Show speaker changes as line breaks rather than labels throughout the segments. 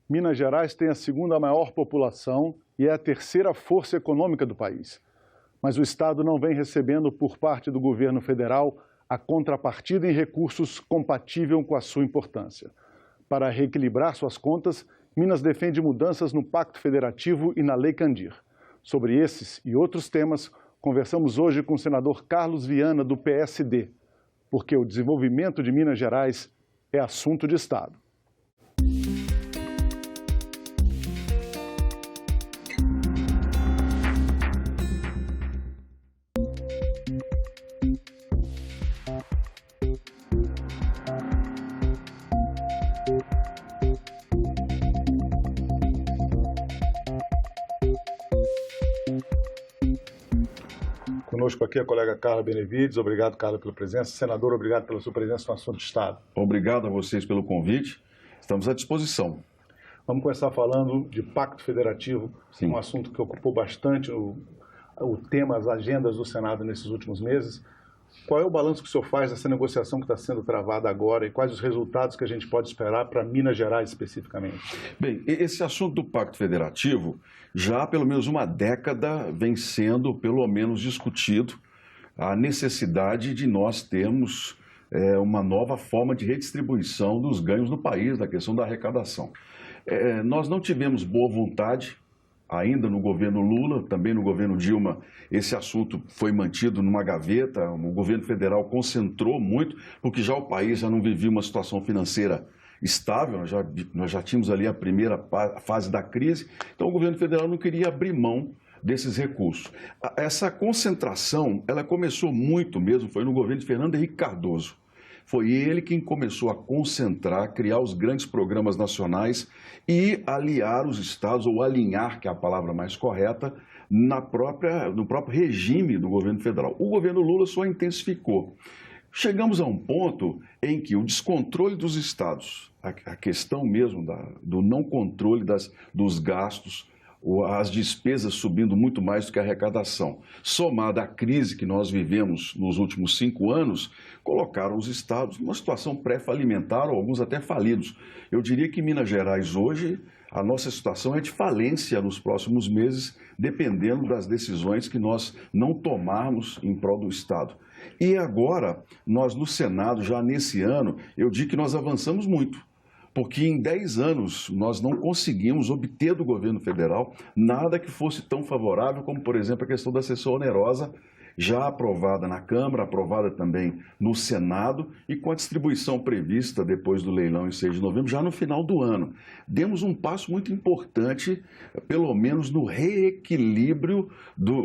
Minas Gerais tem a segunda maior população e é a terceira força econômica do país. Mas o Estado não vem recebendo por parte do governo federal a contrapartida em recursos compatível com a sua importância. Para reequilibrar suas contas, Minas defende mudanças no Pacto Federativo e na Lei Candir. Sobre esses e outros temas, conversamos hoje com o senador Carlos Viana, do PSD, porque o desenvolvimento de Minas Gerais é assunto de Estado. Conosco aqui a colega Carla Benevides. Obrigado, Carla, pela presença. Senador, obrigado pela sua presença no assunto de Estado.
Obrigado a vocês pelo convite. Estamos à disposição.
Vamos começar falando de Pacto Federativo,
Sim.
Um assunto que ocupou bastante o tema, as agendas do Senado nesses últimos meses. Qual é o balanço que o senhor faz dessa negociação que está sendo travada agora e quais os resultados que a gente pode esperar para Minas Gerais especificamente?
Bem, esse assunto do Pacto Federativo já há pelo menos uma década vem sendo pelo menos discutido a necessidade de nós termos uma nova forma de redistribuição dos ganhos no país, da questão da arrecadação. Nós não tivemos boa vontade ainda no governo Lula, também no governo Dilma, esse assunto foi mantido numa gaveta, o governo federal concentrou muito, porque já o país já não vivia uma situação financeira estável, nós já tínhamos ali a primeira fase da crise, então o governo federal não queria abrir mão desses recursos. Essa concentração, ela começou muito mesmo, foi no governo de Fernando Henrique Cardoso. Foi ele quem começou a concentrar, criar os grandes programas nacionais e aliar os estados, ou alinhar, que é a palavra mais correta, no próprio regime do governo federal. O governo Lula só intensificou. Chegamos a um ponto em que o descontrole dos estados, a questão mesmo do não controle dos gastos, as despesas subindo muito mais do que a arrecadação, somada à crise que nós vivemos nos últimos 5 anos, colocaram os estados numa situação pré-falimentar, ou alguns até falidos. Eu diria que em Minas Gerais hoje, a nossa situação é de falência nos próximos meses, dependendo das decisões que nós não tomarmos em prol do Estado. E agora, nós no Senado, já nesse ano, eu digo que nós avançamos muito. Porque em 10 anos nós não conseguimos obter do governo federal nada que fosse tão favorável como, por exemplo, a questão da cessão onerosa, já aprovada na Câmara, aprovada também no Senado e com a distribuição prevista depois do leilão em 6 de novembro, já no final do ano. Demos um passo muito importante, pelo menos no reequilíbrio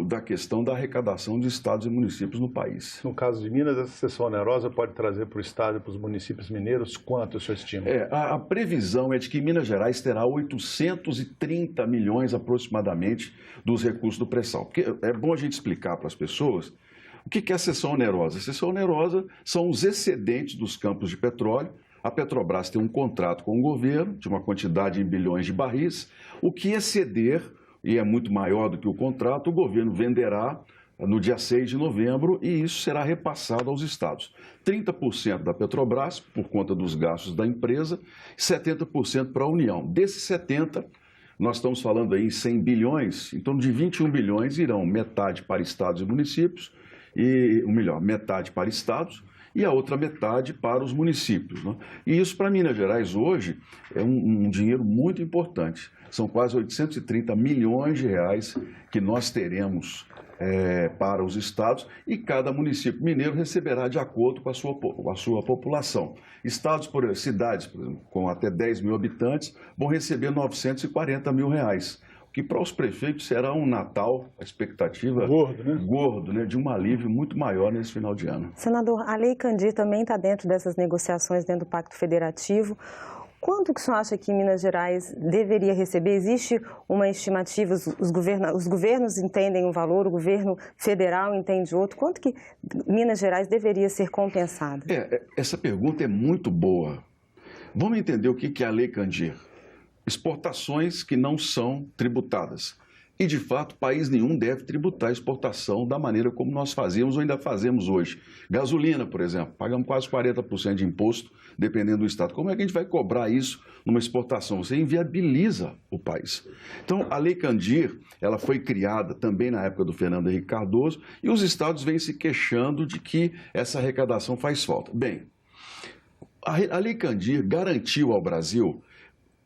da questão da arrecadação de estados e municípios no país.
No caso de Minas, essa cessão onerosa pode trazer para o estado e para os municípios mineiros quanto o senhor estima?
A previsão é de que Minas Gerais terá 830 milhões aproximadamente dos recursos do pré-sal. Porque é bom a gente explicar para as pessoas o que é a cessão onerosa. A cessão onerosa são os excedentes dos campos de petróleo. A Petrobras tem um contrato com o governo de uma quantidade em bilhões de barris. O que exceder, e é muito maior do que o contrato, o governo venderá no dia 6 de novembro e isso será repassado aos estados. 30% da Petrobras, por conta dos gastos da empresa, e 70% para a União. Desses 70%, nós estamos falando aí em 100 bilhões, em torno de 21 bilhões irão metade para estados e municípios, metade para estados e a outra metade para os municípios, né? E isso para Minas Gerais hoje é um dinheiro muito importante. São quase 830 milhões de reais que nós teremos para os estados e cada município mineiro receberá de acordo com a sua população. Cidades, por exemplo, com até 10 mil habitantes, vão receber 940 mil reais. Que para os prefeitos será um Natal, a expectativa gordo, né, de um alívio muito maior nesse final de ano.
Senador, a Lei Candir também está dentro dessas negociações dentro do Pacto Federativo. Quanto que o senhor acha que Minas Gerais deveria receber? Existe uma estimativa, os governos entendem um valor, o governo federal entende outro. Quanto que Minas Gerais deveria ser compensada?
Essa pergunta é muito boa. Vamos entender o que é a Lei Candir. Exportações que não são tributadas. E, de fato, país nenhum deve tributar a exportação da maneira como nós fazíamos ou ainda fazemos hoje. Gasolina, por exemplo, pagamos quase 40% de imposto, dependendo do estado. Como é que a gente vai cobrar isso numa exportação? Você inviabiliza o país. Então, a Lei Candir, ela foi criada também na época do Fernando Henrique Cardoso e os estados vêm se queixando de que essa arrecadação faz falta. Bem, a Lei Candir garantiu ao Brasil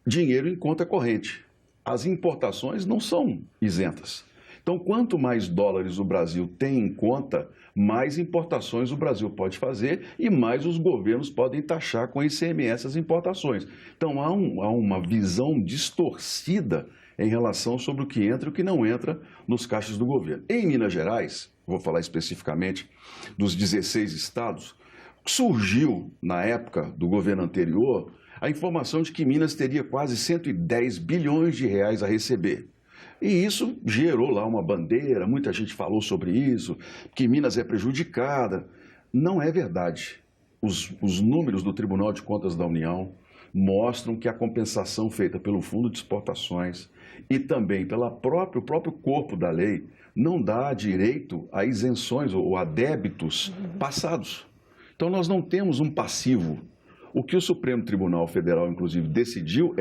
dinheiro em conta corrente. As importações não são isentas. Então, quanto mais dólares o Brasil tem em conta, mais importações o Brasil pode fazer e mais os governos podem taxar com ICMS as importações. Então, há uma visão distorcida em relação sobre o que entra e o que não entra nos caixas do governo. Em Minas Gerais, vou falar especificamente dos 16 estados, surgiu, na época do governo anterior, a informação de que Minas teria quase 110 bilhões de reais a receber. E isso gerou lá uma bandeira, muita gente falou sobre isso, que Minas é prejudicada. Não é verdade. Os números do Tribunal de Contas da União mostram que a compensação feita pelo Fundo de Exportações e também pelo próprio corpo da lei não dá direito a isenções ou a débitos passados. Então, nós não temos um passivo. O que o Supremo Tribunal Federal, inclusive, decidiu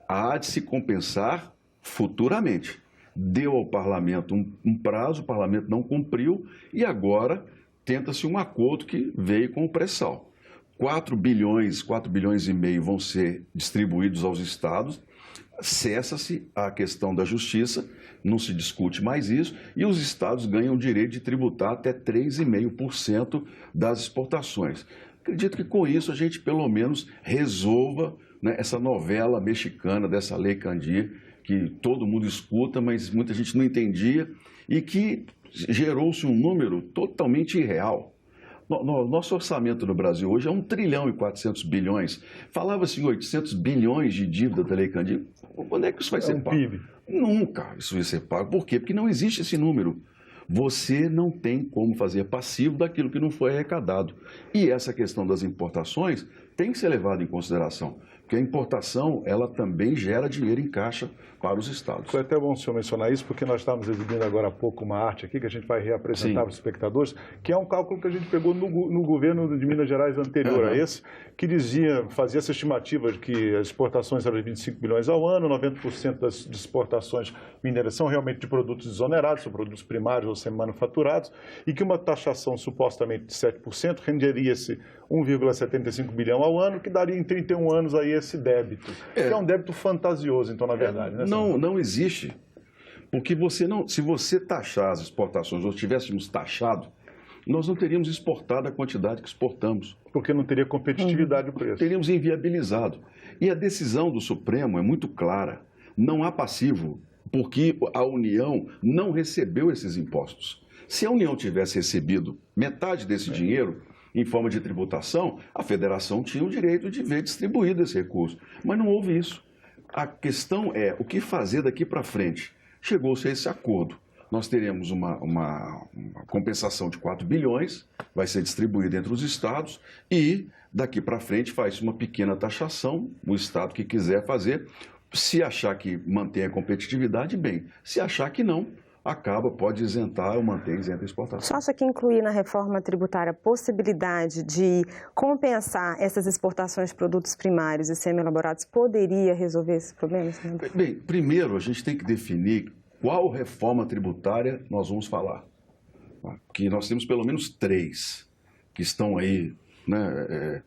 há de se compensar futuramente. Deu ao parlamento um prazo, o parlamento não cumpriu e agora tenta-se um acordo que veio com o pré-sal. 4 bilhões e meio vão ser distribuídos aos estados, cessa-se a questão da justiça, não se discute mais isso, e os estados ganham o direito de tributar até 3,5% das exportações. Acredito que com isso a gente pelo menos resolva, né, essa novela mexicana dessa Lei Candir, que todo mundo escuta, mas muita gente não entendia, e que gerou-se um número totalmente irreal. Nosso orçamento no Brasil hoje é 1 trilhão e 400 bilhões. Falava-se em 800 bilhões de dívida da Lei Candir. Quando é que isso vai ser pago?
PIB.
Nunca isso vai ser pago. Por quê? Porque não existe esse número. Você não tem como fazer passivo daquilo que não foi arrecadado. E essa questão das importações tem que ser levada em consideração, porque a importação, ela também gera dinheiro em caixa para os estados.
Foi até bom o senhor mencionar isso, porque nós estávamos exibindo agora há pouco uma arte aqui, que a gente vai reapresentar para os espectadores, que é um cálculo que a gente pegou no governo de Minas Gerais anterior a esse, que fazia essa estimativa de que as exportações eram de 25 bilhões ao ano, 90% das exportações mineiras são realmente de produtos desonerados, são produtos primários ou semi-manufaturados, e que uma taxação supostamente de 7% renderia-se 1,75 bilhão ao ano, que daria em 31 anos aí esse débito, que é um débito fantasioso, então, na verdade. Né,
não existe, porque se você taxar as exportações, ou tivéssemos taxado, nós não teríamos exportado a quantidade que exportamos.
Porque não teria competitividade do preço.
Teríamos inviabilizado. E a decisão do Supremo é muito clara, não há passivo, porque a União não recebeu esses impostos. Se a União tivesse recebido metade desse dinheiro em forma de tributação, a federação tinha o direito de ver distribuído esse recurso. Mas não houve isso. A questão é o que fazer daqui para frente. Chegou-se a esse acordo. Nós teremos uma compensação de 4 bilhões, vai ser distribuída entre os estados e daqui para frente faz uma pequena taxação, o estado que quiser fazer. Se achar que mantém a competitividade, bem. Se achar que não, pode isentar ou manter isenta a exportação.
Você acha que incluir na reforma tributária a possibilidade de compensar essas exportações de produtos primários e semi-elaborados poderia resolver esses problemas?
Bem, primeiro a gente tem que definir qual reforma tributária nós vamos falar. Que nós temos pelo menos 3 que estão aí, né,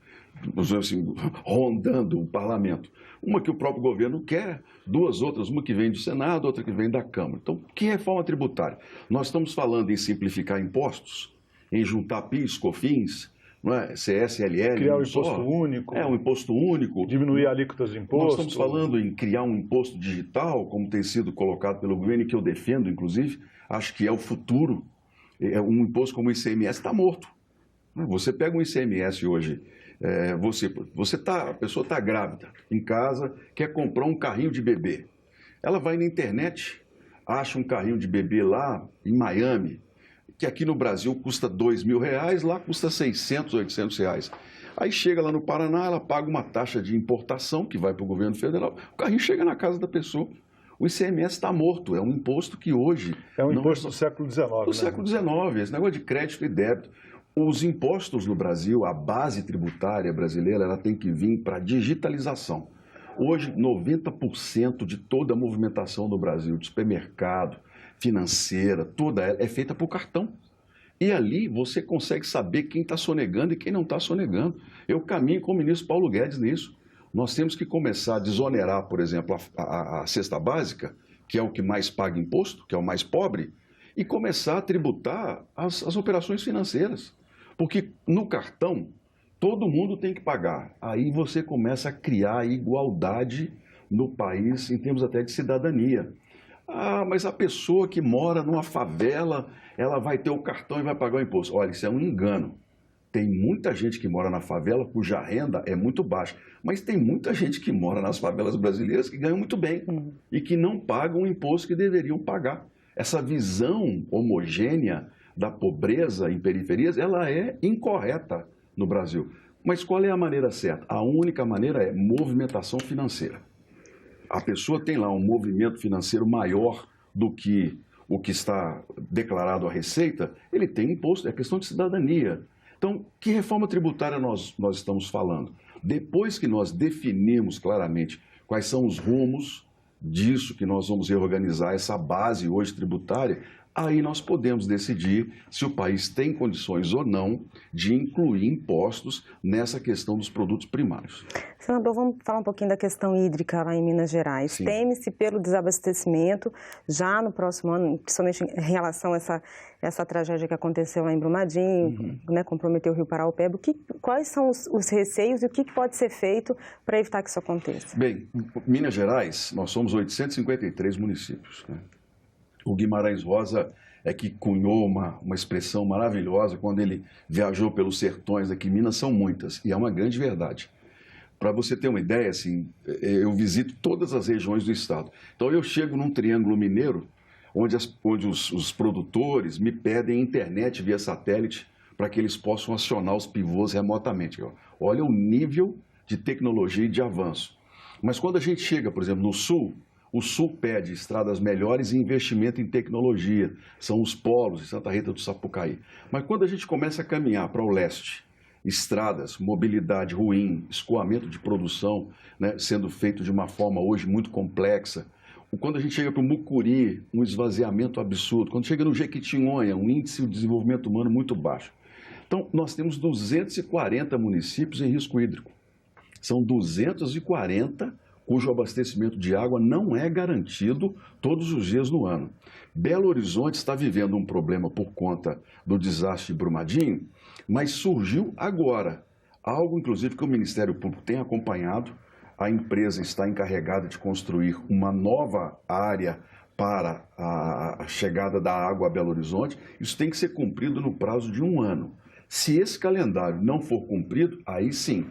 assim, rondando o parlamento. Uma que o próprio governo quer, 2 outras, uma que vem do Senado, outra que vem da Câmara. Então, que reforma tributária? Nós estamos falando em simplificar impostos, em juntar PIS, COFINS, não é? CSLL...
Criar um imposto único.
Um imposto único.
Diminuir alíquotas de imposto.
Nós estamos falando em criar um imposto digital, como tem sido colocado pelo governo, e que eu defendo, inclusive. Acho que é o futuro. Um imposto como o ICMS está morto. Você pega um ICMS hoje... a pessoa está grávida, em casa, quer comprar um carrinho de bebê. Ela vai na internet, acha um carrinho de bebê lá em Miami, que aqui no Brasil custa R$2.000, lá custa 600, 800 reais. Aí chega lá no Paraná, ela paga uma taxa de importação que vai para o governo federal, o carrinho chega na casa da pessoa. O ICMS está morto, é um imposto que hoje...
É um imposto do século XIX.
Do século XIX, esse negócio de crédito e débito. Os impostos no Brasil, a base tributária brasileira, ela tem que vir para a digitalização. Hoje, 90% de toda a movimentação no Brasil, de supermercado, financeira, toda ela é feita por cartão. E ali você consegue saber quem está sonegando e quem não está sonegando. Eu caminho com o ministro Paulo Guedes nisso. Nós temos que começar a desonerar, por exemplo, a cesta básica, que é o que mais paga imposto, que é o mais pobre, e começar a tributar as operações financeiras. Porque no cartão, todo mundo tem que pagar. Aí você começa a criar igualdade no país, em termos até de cidadania. Ah, mas a pessoa que mora numa favela, ela vai ter o cartão e vai pagar o imposto. Olha, isso é um engano. Tem muita gente que mora na favela cuja renda é muito baixa, mas tem muita gente que mora nas favelas brasileiras que ganham muito bem e que não pagam o imposto que deveriam pagar. Essa visão homogênea da pobreza em periferias, ela é incorreta no Brasil. Mas qual é a maneira certa? A única maneira é movimentação financeira. A pessoa tem lá um movimento financeiro maior do que o que está declarado à Receita, ele tem imposto, é questão de cidadania. Então, que reforma tributária nós estamos falando? Depois que nós definirmos claramente quais são os rumos disso que nós vamos reorganizar, essa base hoje tributária, aí nós podemos decidir se o país tem condições ou não de incluir impostos nessa questão dos produtos primários.
Senador, vamos falar um pouquinho da questão hídrica lá em Minas Gerais. Teme-se pelo desabastecimento já no próximo ano, principalmente em relação a essa tragédia que aconteceu lá em Brumadinho, né, comprometeu o Rio Paraopeba. Quais são os receios e o que pode ser feito para evitar que isso aconteça?
Bem, Minas Gerais, nós somos 853 municípios, né? O Guimarães Rosa é que cunhou uma expressão maravilhosa quando ele viajou pelos sertões aqui. Minas são muitas, e é uma grande verdade. Para você ter uma ideia, assim, eu visito todas as regiões do estado. Então eu chego num triângulo mineiro, onde os produtores me pedem internet via satélite para que eles possam acionar os pivôs remotamente. Olha o nível de tecnologia e de avanço. Mas quando a gente chega, por exemplo, no sul, o Sul pede estradas melhores e investimento em tecnologia. São os polos de Santa Rita do Sapucaí. Mas quando a gente começa a caminhar para o leste, estradas, mobilidade ruim, escoamento de produção, né, sendo feito de uma forma hoje muito complexa. Quando a gente chega para o Mucuri, um esvaziamento absurdo. Quando chega no Jequitinhonha, um índice de desenvolvimento humano muito baixo. Então, nós temos 240 municípios em risco hídrico. São 240 cujo abastecimento de água não é garantido todos os dias no ano. Belo Horizonte está vivendo um problema por conta do desastre de Brumadinho, mas surgiu agora, algo inclusive que o Ministério Público tem acompanhado. A empresa está encarregada de construir uma nova área para a chegada da água a Belo Horizonte. Isso tem que ser cumprido no prazo de 1 ano. Se esse calendário não for cumprido, aí sim,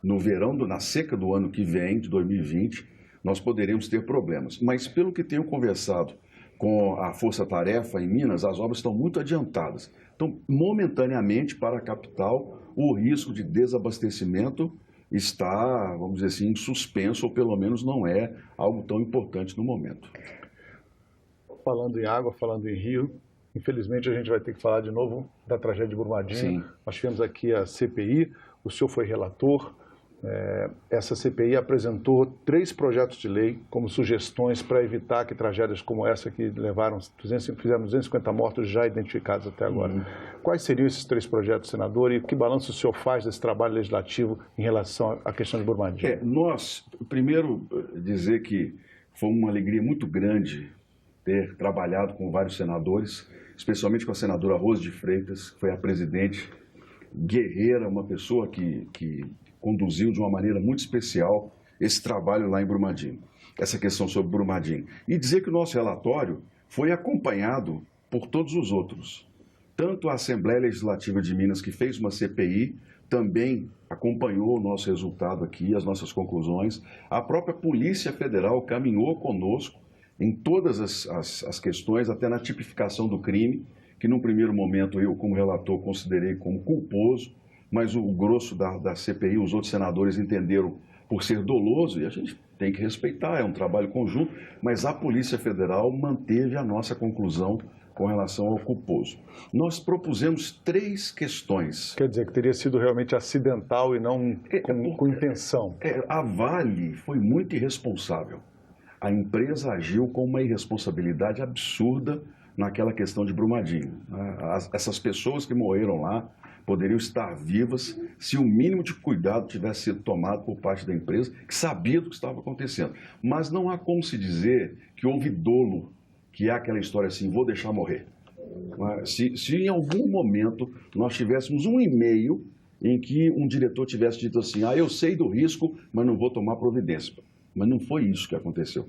no verão, na seca do ano que vem, de 2020, nós poderemos ter problemas. Mas pelo que tenho conversado com a Força Tarefa em Minas, as obras estão muito adiantadas. Então, momentaneamente, para a capital, o risco de desabastecimento está, vamos dizer assim, em suspenso, ou pelo menos não é algo tão importante no momento.
Falando em água, falando em rio, infelizmente a gente vai ter que falar de novo da tragédia de Brumadinho.
Sim.
Nós tivemos aqui a CPI, o senhor foi relator. Essa CPI apresentou 3 projetos de lei como sugestões para evitar que tragédias como essa que fizeram 250 mortos já identificados até agora. Quais seriam esses 3 projetos, senador, e que balanço o senhor faz desse trabalho legislativo em relação à questão de Brumadinho?
Nós, primeiro, dizer que foi uma alegria muito grande ter trabalhado com vários senadores, especialmente com a senadora Rose de Freitas, que foi a presidente, guerreira, uma pessoa que conduziu de uma maneira muito especial esse trabalho lá em Brumadinho, essa questão sobre Brumadinho. E dizer que o nosso relatório foi acompanhado por todos os outros. Tanto a Assembleia Legislativa de Minas, que fez uma CPI, também acompanhou o nosso resultado aqui, as nossas conclusões. A própria Polícia Federal caminhou conosco em todas as questões, até na tipificação do crime, que num primeiro momento eu, como relator, considerei como culposo, mas o grosso da CPI, os outros senadores entenderam por ser doloso, e a gente tem que respeitar, é um trabalho conjunto, mas a Polícia Federal manteve a nossa conclusão com relação ao culposo. Nós propusemos 3 questões.
Quer dizer, que teria sido realmente acidental e não com intenção.
A Vale foi muito irresponsável. A empresa agiu com uma irresponsabilidade absurda naquela questão de Brumadinho. Essas pessoas que morreram lá poderiam estar vivas se o mínimo de cuidado tivesse sido tomado por parte da empresa, que sabia do que estava acontecendo. Mas não há como se dizer que houve dolo, que é aquela história assim, vou deixar morrer. Se em algum momento nós tivéssemos um e-mail em que um diretor tivesse dito assim, eu sei do risco, mas não vou tomar providência. Mas não foi isso que aconteceu.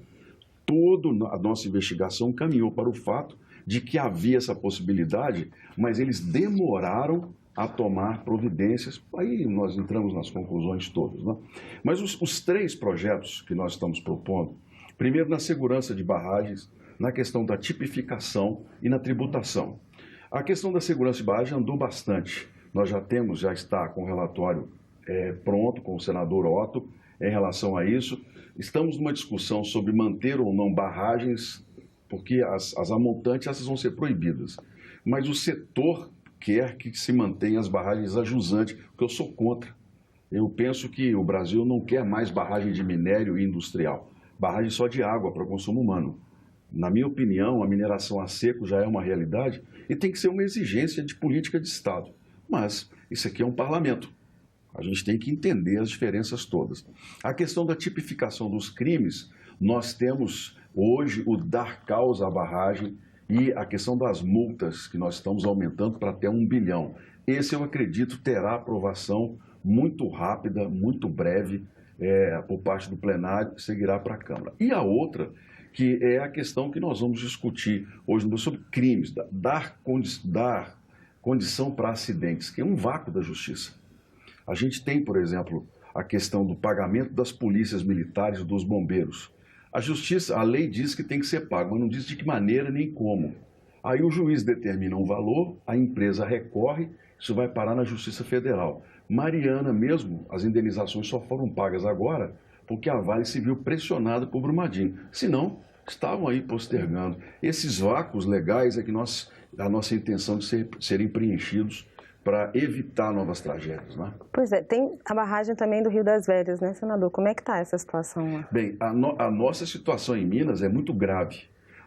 Toda a nossa investigação caminhou para o fato de que havia essa possibilidade, mas eles demoraram a tomar providências. Aí nós entramos nas conclusões todas, né? Mas os 3 projetos que nós estamos propondo, primeiro na segurança de barragens, na questão da tipificação e na tributação. A questão da segurança de barragem andou bastante. Nós já está com o relatório pronto com o senador Otto em relação a isso. Estamos numa discussão sobre manter ou não barragens, porque as amontantes essas vão ser proibidas. Mas o setor quer que se mantenha as barragens a jusante, porque eu sou contra. Eu penso que o Brasil não quer mais barragem de minério e industrial, barragem só de água para consumo humano. Na minha opinião, a mineração a seco já é uma realidade e tem que ser uma exigência de política de Estado. Mas isso aqui é um parlamento. A gente tem que entender as diferenças todas. A questão da tipificação dos crimes, nós temos hoje o dar causa à barragem e a questão das multas, que nós estamos aumentando para até 1 bilhão. Esse, eu acredito, terá aprovação muito rápida, muito breve, por parte do plenário, que seguirá para a Câmara. E a outra, que é a questão que nós vamos discutir hoje sobre crimes, dar condição para acidentes, que é um vácuo da justiça. A gente tem, por exemplo, a questão do pagamento das polícias militares e dos bombeiros. A justiça, a lei diz que tem que ser pago, mas não diz de que maneira nem como. Aí o juiz determina um valor, a empresa recorre, isso vai parar na Justiça Federal. Mariana mesmo, as indenizações só foram pagas agora porque a Vale se viu pressionada por Brumadinho. Senão, estavam aí postergando. Esses vácuos legais é que a nossa intenção de serem preenchidos para evitar novas tragédias, né?
Pois é, tem a barragem também do Rio das Velhas, né, senador? Como é que está essa situação lá?
Bem, a nossa situação em Minas é muito grave,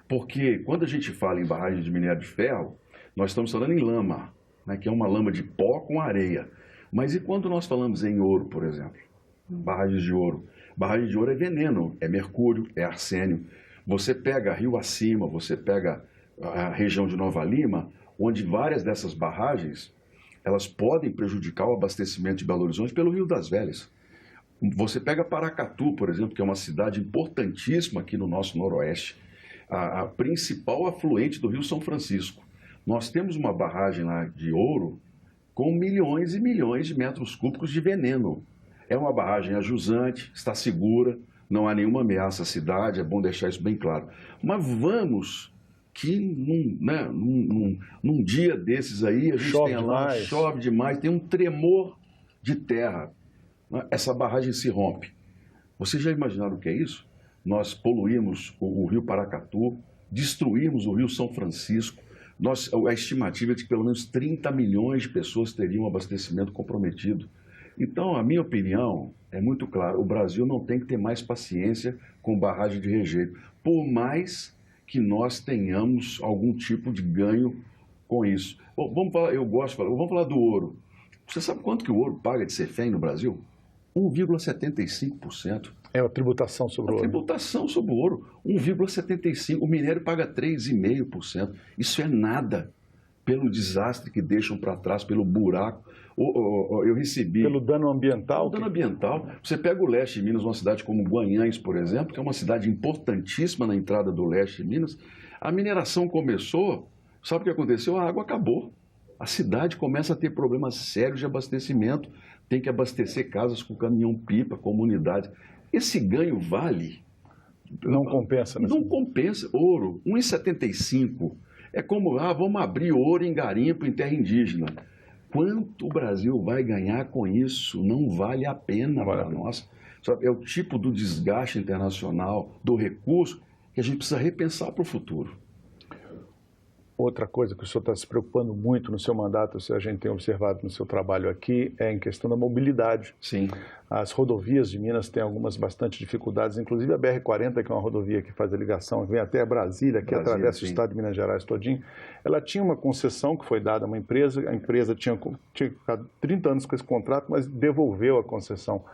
porque quando a gente fala em barragem de minério de ferro, nós estamos falando em lama, né, que é uma lama de pó com areia. Mas e quando nós falamos em ouro, por exemplo? Barragens de ouro. Barragem de ouro é veneno, é mercúrio, é arsênio. Você pega Rio Acima, você pega a região de Nova Lima, onde várias dessas barragens elas podem prejudicar o abastecimento de Belo Horizonte pelo Rio das Velhas. Você pega Paracatu, por exemplo, que é uma cidade importantíssima aqui no nosso noroeste, a principal afluente do Rio São Francisco. Nós temos uma barragem lá de ouro com milhões e milhões de metros cúbicos de veneno. É uma barragem a jusante, está segura, não há nenhuma ameaça à cidade, é bom deixar isso bem claro. Mas vamos que num dia desses aí, a gente
chove
tem lá,
demais.
Chove demais, tem um tremor de terra, né? Essa barragem se rompe. Vocês já imaginaram o que é isso? Nós poluímos o rio Paracatu, destruímos o rio São Francisco, a estimativa é de que pelo menos 30 milhões de pessoas teriam abastecimento comprometido. Então, a minha opinião é muito clara, o Brasil não tem que ter mais paciência com barragem de rejeito, por mais que nós tenhamos algum tipo de ganho com isso. Bom, vamos falar do ouro. Você sabe quanto que o ouro paga de CEFEM no Brasil? 1,75%.
É a tributação sobre o ouro.
A tributação sobre o ouro, 1,75%. O minério paga 3,5%. Isso é nada pelo desastre que deixam para trás, pelo buraco. Eu recebi...
Pelo dano ambiental?
Pelo dano ambiental. Você pega o leste de Minas, uma cidade como Guanhães, por exemplo, que é uma cidade importantíssima na entrada do leste de Minas. A mineração começou, sabe o que aconteceu? A água acabou. A cidade começa a ter problemas sérios de abastecimento, tem que abastecer casas com caminhão-pipa, comunidades. Esse ganho vale...
Não compensa, né?
Não compensa. Ouro, 1,75. É como, vamos abrir ouro em garimpo, em terra indígena. Quanto o Brasil vai ganhar com isso? Não vale a pena para nós. sabe? É o tipo do desgaste internacional, do recurso, que a gente precisa repensar para o futuro.
Outra coisa que o senhor está se preocupando muito no seu mandato, a gente tem observado no seu trabalho aqui, é em questão da mobilidade.
Sim.
As rodovias de Minas têm algumas bastante dificuldades, inclusive a BR-40, que é uma rodovia que faz a ligação, vem até Brasília, que atravessa o estado de Minas Gerais todinho. Ela tinha uma concessão que foi dada a uma empresa, a empresa tinha ficado 30 anos com esse contrato, mas devolveu a concessão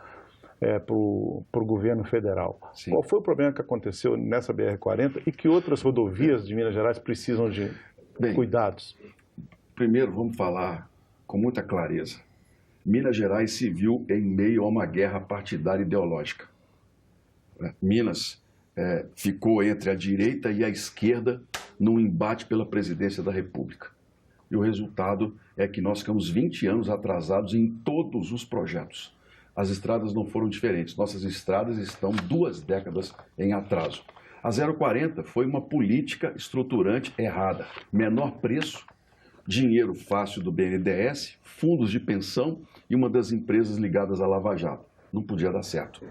para o governo federal. Sim. Qual foi o problema que aconteceu nessa BR-40 e que outras rodovias de Minas Gerais precisam de cuidados?
Primeiro, vamos falar com muita clareza. Minas Gerais se viu em meio a uma guerra partidária ideológica. Minas ficou entre a direita e a esquerda num embate pela presidência da República. E o resultado é que nós ficamos 20 anos atrasados em todos os projetos. As estradas não foram diferentes. Nossas estradas estão 2 décadas em atraso. A 040 foi uma política estruturante errada. Menor preço, dinheiro fácil do BNDES, fundos de pensão e uma das empresas ligadas à Lava Jato. Não podia dar certo.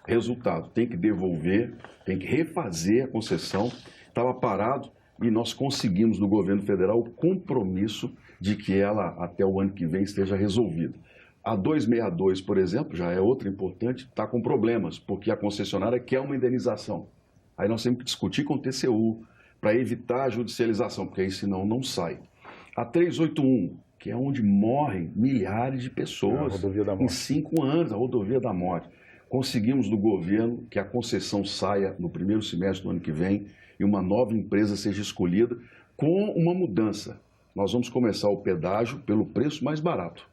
Resultado, tem que devolver, tem que refazer a concessão. Estava parado e nós conseguimos no governo federal o compromisso de que ela até o ano que vem esteja resolvida. A 262, por exemplo, já é outra importante, está com problemas, porque a concessionária quer uma indenização. Aí nós temos que discutir com o TCU para evitar a judicialização, porque aí senão não sai. A 381, que é onde morrem milhares de pessoas em 5 anos, a rodovia da morte. Conseguimos do governo que a concessão saia no primeiro semestre do ano que vem e uma nova empresa seja escolhida com uma mudança. Nós vamos começar o pedágio pelo preço mais barato.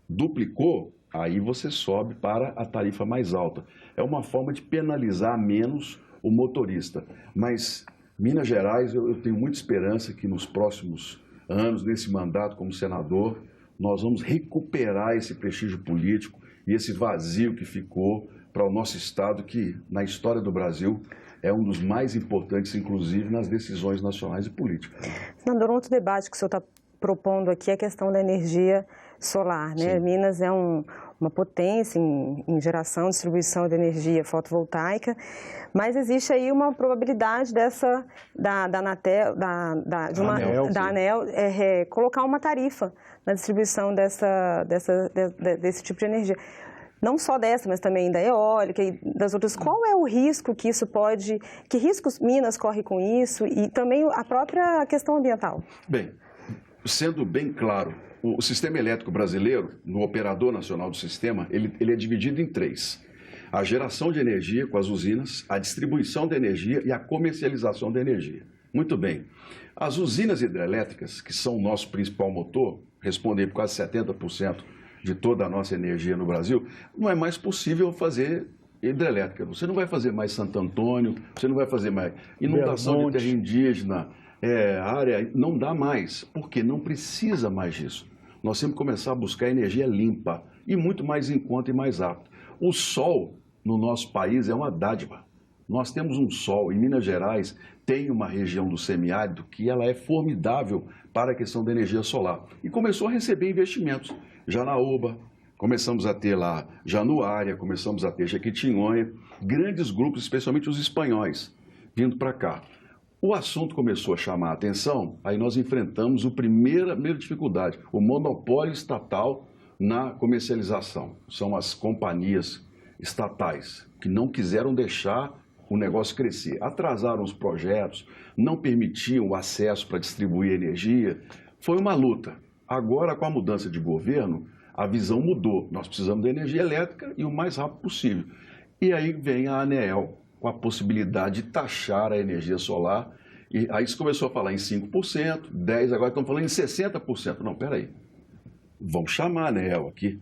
Duplicou, aí você sobe para a tarifa mais alta. É uma forma de penalizar menos o motorista. Mas Minas Gerais, eu tenho muita esperança que nos próximos anos, nesse mandato como senador, nós vamos recuperar esse prestígio político e esse vazio que ficou para o nosso estado, que na história do Brasil é um dos mais importantes, inclusive nas decisões nacionais e políticas.
Senador, outro debate que o senhor está propondo aqui é a questão da energia solar, né? Minas é uma potência em geração e distribuição de energia fotovoltaica, mas existe aí uma probabilidade da Anatel, da ANEEL colocar uma tarifa na distribuição desse tipo de energia. Não só dessa, mas também da eólica e das outras. Qual é o risco que isso pode... Que riscos Minas corre com isso e também a própria questão ambiental?
Bem, sendo bem claro, o sistema elétrico brasileiro, no operador nacional do sistema, ele é dividido em 3. A geração de energia com as usinas, a distribuição de energia e a comercialização da energia. Muito bem. As usinas hidrelétricas, que são o nosso principal motor, respondem por quase 70% de toda a nossa energia no Brasil, não é mais possível fazer hidrelétrica. Você não vai fazer mais Santo Antônio, você não vai fazer mais inundação de terra indígena, área, não dá mais, porque não precisa mais disso. Nós temos que começar a buscar energia limpa e muito mais em conta e mais rápido. O sol no nosso país é uma dádiva. Nós temos um sol, em Minas Gerais tem uma região do semiárido que ela é formidável para a questão da energia solar. E começou a receber investimentos. Janaúba, começamos a ter lá Januária, começamos a ter Jequitinhonha, grandes grupos, especialmente os espanhóis, vindo para cá. O assunto começou a chamar a atenção, aí nós enfrentamos a primeira dificuldade, o monopólio estatal na comercialização. São as companhias estatais que não quiseram deixar o negócio crescer. Atrasaram os projetos, não permitiam o acesso para distribuir energia. Foi uma luta. Agora, com a mudança de governo, a visão mudou. Nós precisamos da energia elétrica e o mais rápido possível. E aí vem a ANEEL, com a possibilidade de taxar a energia solar. E aí se começou a falar em 5%, 10%, agora estão falando em 60%. Não, peraí. Vão chamar a ANEEL aqui.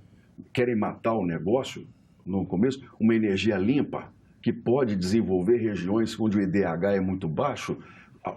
Querem matar o negócio, no começo, uma energia limpa, que pode desenvolver regiões onde o IDH é muito baixo,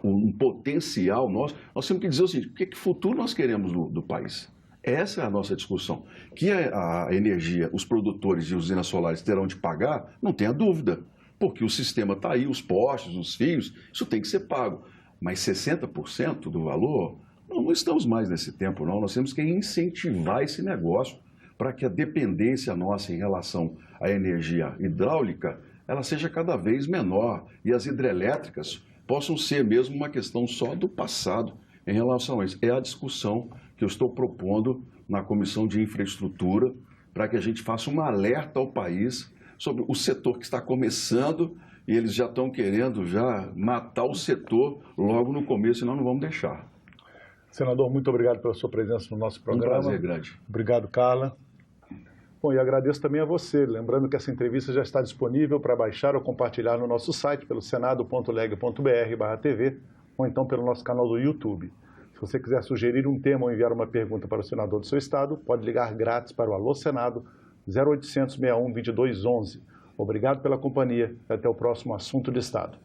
um potencial nosso. Nós temos que dizer o seguinte, que futuro nós queremos do país? Essa é a nossa discussão. Que a energia, os produtores de usinas solares terão de pagar, não tenha dúvida. Porque o sistema está aí, os postes, os fios, isso tem que ser pago. Mas 60% do valor, não estamos mais nesse tempo, não. Nós temos que incentivar esse negócio para que a dependência nossa em relação à energia hidráulica ela seja cada vez menor e as hidrelétricas possam ser mesmo uma questão só do passado em relação a isso. É a discussão que eu estou propondo na Comissão de Infraestrutura para que a gente faça um alerta ao país sobre o setor que está começando e eles já estão querendo matar o setor logo no começo e nós não vamos deixar.
Senador, muito obrigado pela sua presença no nosso programa.
Um prazer grande.
Obrigado, Carla. Bom, e agradeço também a você, lembrando que essa entrevista já está disponível para baixar ou compartilhar no nosso site pelo senado.leg.br/tv ou então pelo nosso canal do YouTube. Se você quiser sugerir um tema ou enviar uma pergunta para o senador do seu estado, pode ligar grátis para o Alô Senado 0800 61 22 11. Obrigado pela companhia e até o próximo Assunto de Estado.